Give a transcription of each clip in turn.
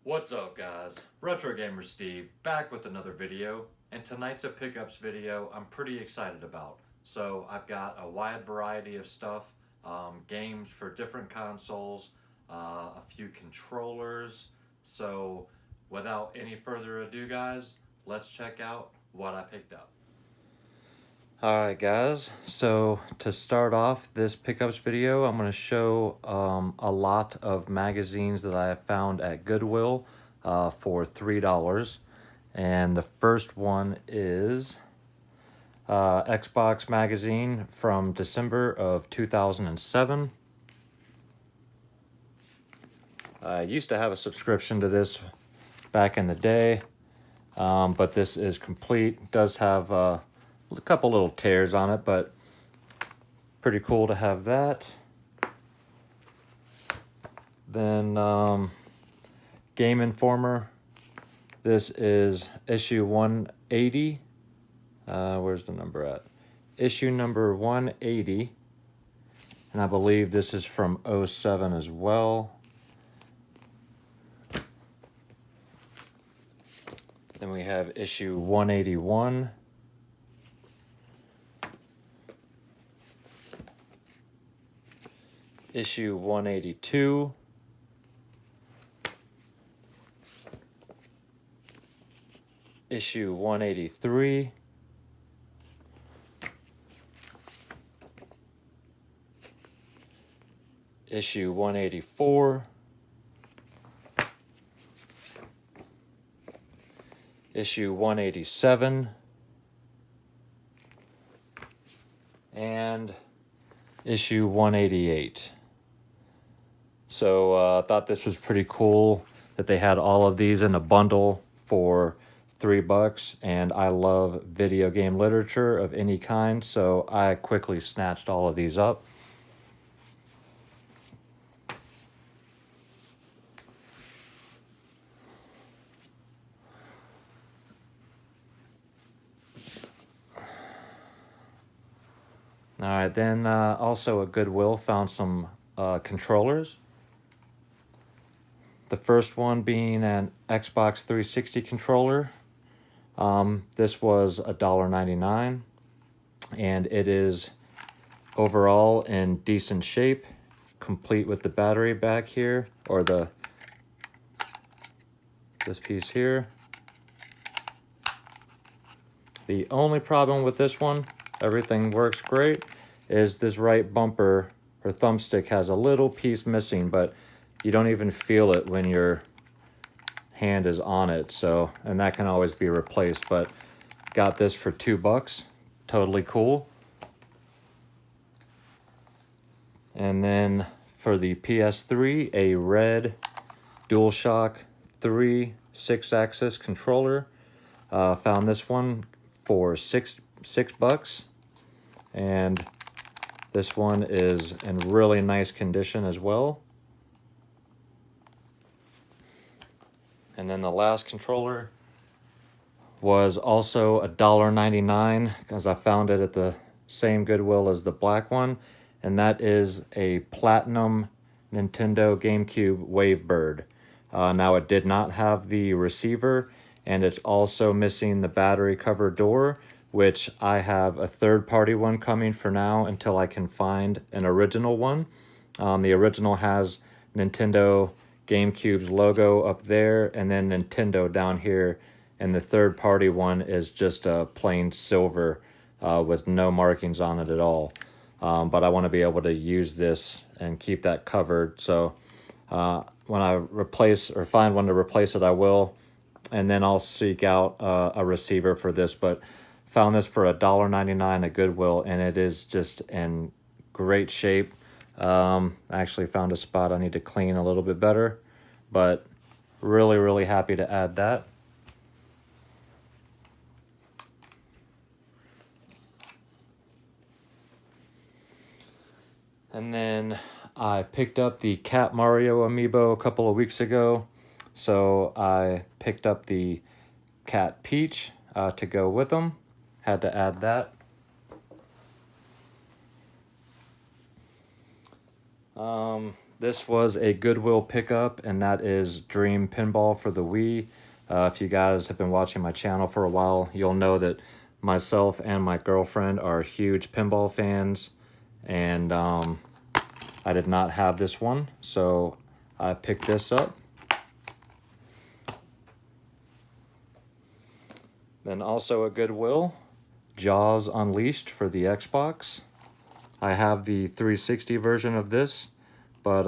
What's up guys? Retro Gamer Steve back with another video, and tonight's a pickups video I'm pretty excited about. So I've got a wide variety of stuff, games for different consoles, a few controllers. So without any further ado guys, let's check out what I picked up. Alright guys, so to start off this pickups video, I'm going to show a lot of magazines that I have found at Goodwill for $3. And the first one is Xbox magazine from December of 2007. I used to have a subscription to this back in the day, but this is complete. It does have a couple little tears on it, but pretty cool to have that. Then Game Informer. This is issue 180. Where's the number at? Issue number 180. And I believe this is from 07 as well. Then we have issue 181. Issue 182. Issue 183. Issue 184. Issue 187. And issue 188. So I thought this was pretty cool that they had all of these in a bundle for $3, and I love video game literature of any kind, so I quickly snatched all of these up. Alright, then also at Goodwill found some controllers. The first one being an Xbox 360 controller. This was $1.99, and it is overall in decent shape, complete with the battery back here, or this piece here. The only problem with this one, everything works great, is this right bumper or thumbstick has a little piece missing, but you don't even feel it when your hand is on it. So, and that can always be replaced, but got this for $2. Totally cool. And then for the PS3, a red DualShock 3 6-axis controller. Found this one for $6, and this one is in really nice condition as well. And then the last controller was also $1.99 because I found it at the same Goodwill as the black one, and that is a Platinum Nintendo GameCube Wavebird. Now it did not have the receiver, and it's also missing the battery cover door, which I have a third-party one coming for now until I can find an original one. The original has Nintendo GameCube's logo up there, and then Nintendo down here, and the third-party one is just a plain silver with no markings on it at all. But I want to be able to use this and keep that covered, so when I replace or find one to replace it, I will, and then I'll seek out a receiver for this. But found this for $1.99 at Goodwill, and it is just in great shape. I actually found a spot I need to clean a little bit better, but really happy to add that. And then I picked up the Cat Mario Amiibo a couple of weeks ago, so I picked up the Cat Peach to go with them. Had to add that. This was a Goodwill pickup, and that is Dream Pinball for the Wii. If you guys have been watching my channel for a while, you'll know that myself and my girlfriend are huge pinball fans, and I did not have this one, so I picked this up. Then also at Goodwill, Jaws Unleashed for the Xbox. I have the 360 version of this, but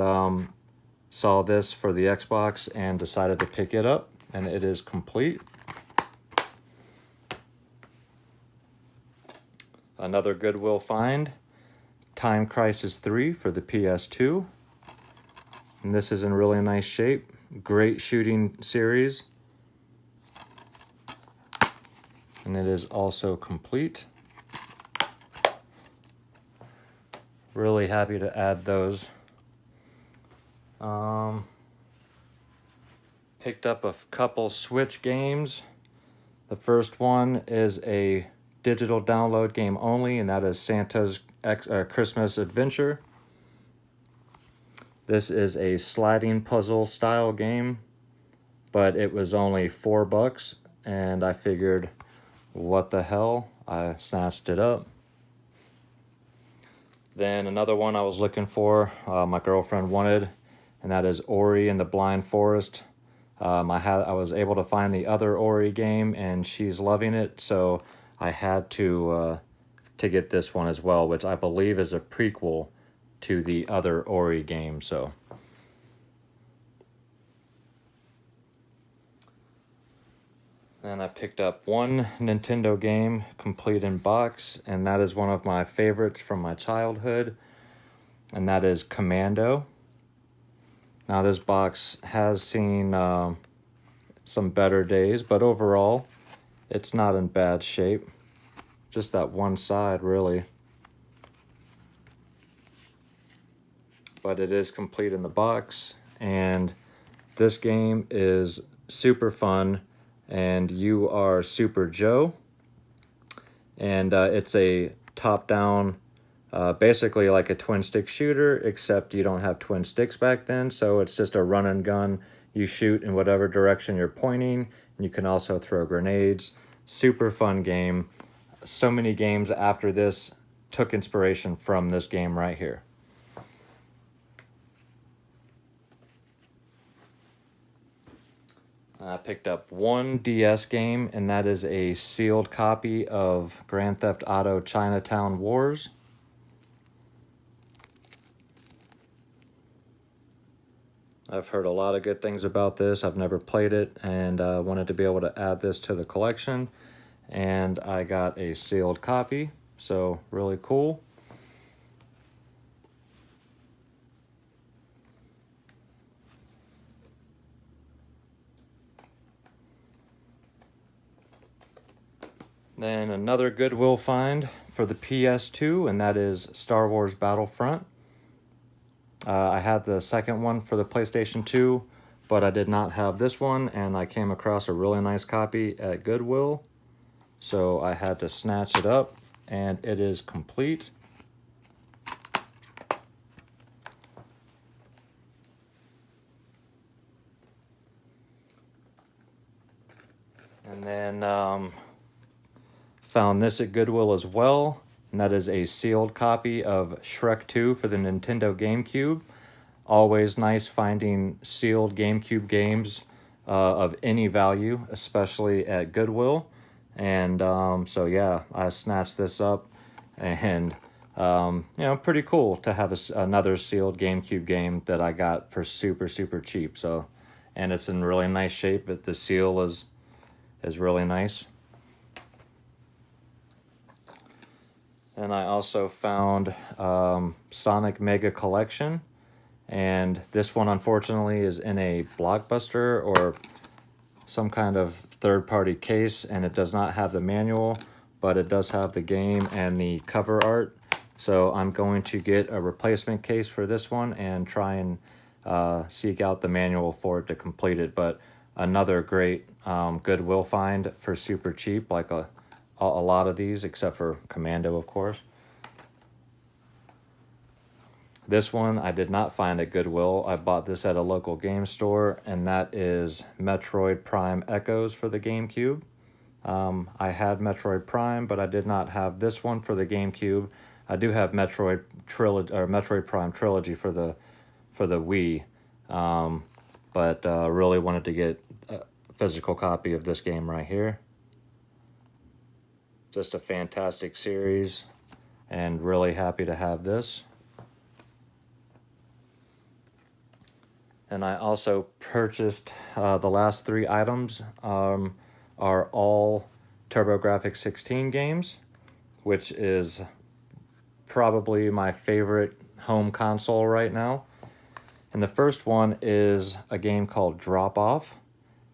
saw this for the Xbox and decided to pick it up, and it is complete. Another Goodwill find, Time Crisis 3 for the PS2. And this is in really nice shape. Great shooting series. And it is also complete. Really happy to add those. Picked up a couple Switch games. The first one is a digital download game only, and that is Santa's Christmas Adventure. This is a sliding puzzle style game, but it was only $4, and I figured, what the hell? I snatched it up. Then another one I was looking for, my girlfriend wanted, and that is Ori and the Blind Forest. I was able to find the other Ori game, and she's loving it, so I had to get this one as well, which I believe is a prequel to the other Ori game. So then I picked up one Nintendo game complete in box, and that is one of my favorites from my childhood, and that is Commando. Now this box has seen some better days, but overall it's not in bad shape. Just that one side, really. But it is complete in the box, and this game is super fun, and you are Super Joe, and it's a top-down, basically like a twin-stick shooter, except you don't have twin sticks back then, so it's just a run and gun. You shoot in whatever direction you're pointing, and you can also throw grenades. Super fun game. So many games after this took inspiration from this game right here. I picked up one DS game, and that is a sealed copy of Grand Theft Auto Chinatown Wars. I've heard a lot of good things about this. I've never played it, and wanted to be able to add this to the collection. And I got a sealed copy, so really cool. Then another Goodwill find for the PS2, and that is Star Wars Battlefront. I had the second one for the PlayStation 2, but I did not have this one, and I came across a really nice copy at Goodwill, so I had to snatch it up, and it is complete. And then found this at Goodwill as well, and that is a sealed copy of Shrek 2 for the Nintendo Gamecube. Always nice finding sealed Gamecube games of any value, especially at Goodwill. And so yeah, I snatched this up, and you know, pretty cool to have another sealed Gamecube game that I got for super cheap. So, and it's in really nice shape. But the seal is really nice. And I also found Sonic Mega Collection, and this one unfortunately is in a Blockbuster or some kind of third-party case, and it does not have the manual, but it does have the game and the cover art. So I'm going to get a replacement case for this one and try and seek out the manual for it to complete it. But another great Goodwill find for super cheap, like a lot of these, except for Commando, of course. This one I did not find at Goodwill. I bought this at a local game store, and that is Metroid Prime Echoes for the GameCube. I had Metroid Prime, but I did not have this one for the GameCube. I do have Metroid Prime Trilogy for the Wii, but really wanted to get a physical copy of this game right here. Just a fantastic series, and really happy to have this. And I also purchased the last 3 items are all TurboGrafx-16 games, which is probably my favorite home console right now. And the first one is a game called Drop Off,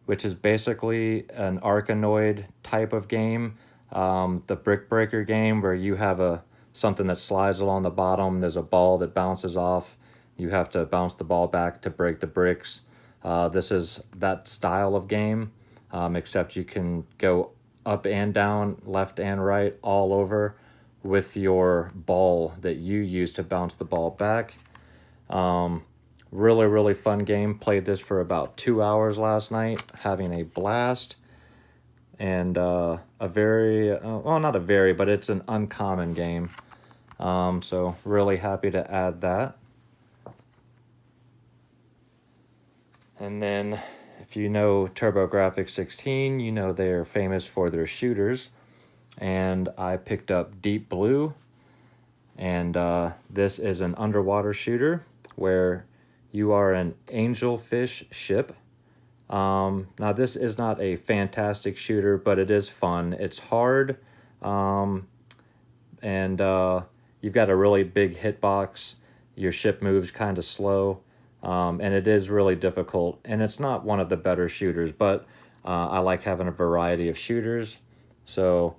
which is basically an Arkanoid type of game. The Brick Breaker game where you have something that slides along the bottom, there's a ball that bounces off. You have to bounce the ball back to break the bricks. This is that style of game, except you can go up and down, left and right, all over with your ball that you use to bounce the ball back. Really, really fun game. Played this for about 2 hours last night, having a blast. And a very, well, not a very, but it's an uncommon game. So really happy to add that. And then, if you know TurboGrafx-16, you know they're famous for their shooters. And I picked up Deep Blue. And this is an underwater shooter where you are an angelfish ship. Now, this is not a fantastic shooter, but it is fun. It's hard, and you've got a really big hitbox. Your ship moves kind of slow. And it is really difficult, and it's not one of the better shooters, but I like having a variety of shooters, so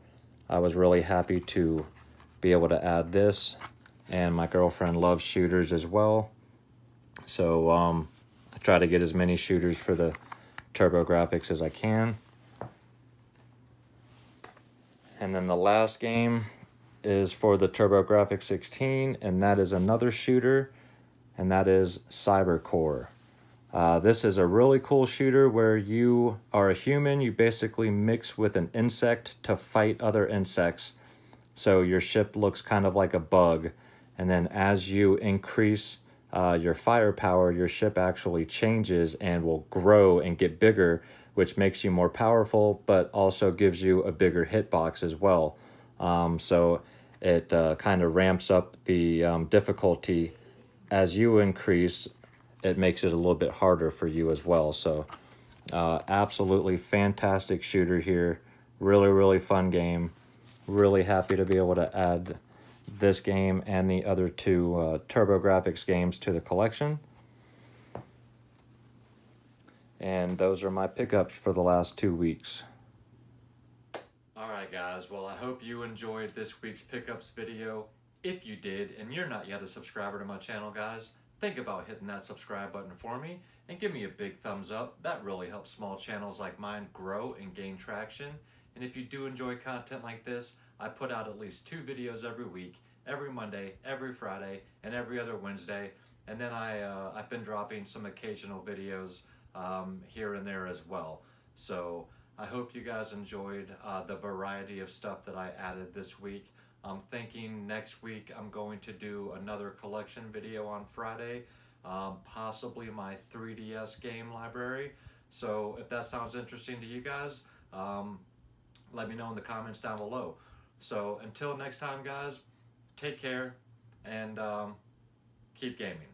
I was really happy to be able to add this, and my girlfriend loves shooters as well, so I try to get as many shooters for the TurboGrafx as I can. And then the last game is for the TurboGrafx-16, and that is another shooter, and that is Cybercore. This is a really cool shooter where you are a human. You basically mix with an insect to fight other insects. So your ship looks kind of like a bug. And then as you increase your firepower, your ship actually changes and will grow and get bigger, which makes you more powerful, but also gives you a bigger hitbox as well. So it kind of ramps up the difficulty. As you increase, it makes it a little bit harder for you as well. So absolutely fantastic shooter here. Really, really fun game. Really happy to be able to add this game and the other 2 TurboGrafx games to the collection. And those are my pickups for the last 2 weeks. Alright guys, well I hope you enjoyed this week's pickups video. If you did, and you're not yet a subscriber to my channel, guys, think about hitting that subscribe button for me and give me a big thumbs up. That really helps small channels like mine grow and gain traction. And if you do enjoy content like this, I put out at least 2 videos every week, every Monday, every Friday, and every other Wednesday. And then I've been dropping some occasional videos here and there as well. So I hope you guys enjoyed the variety of stuff that I added this week. I'm thinking next week I'm going to do another collection video on Friday, possibly my 3DS game library. So if that sounds interesting to you guys, let me know in the comments down below. So until next time guys, take care and keep gaming.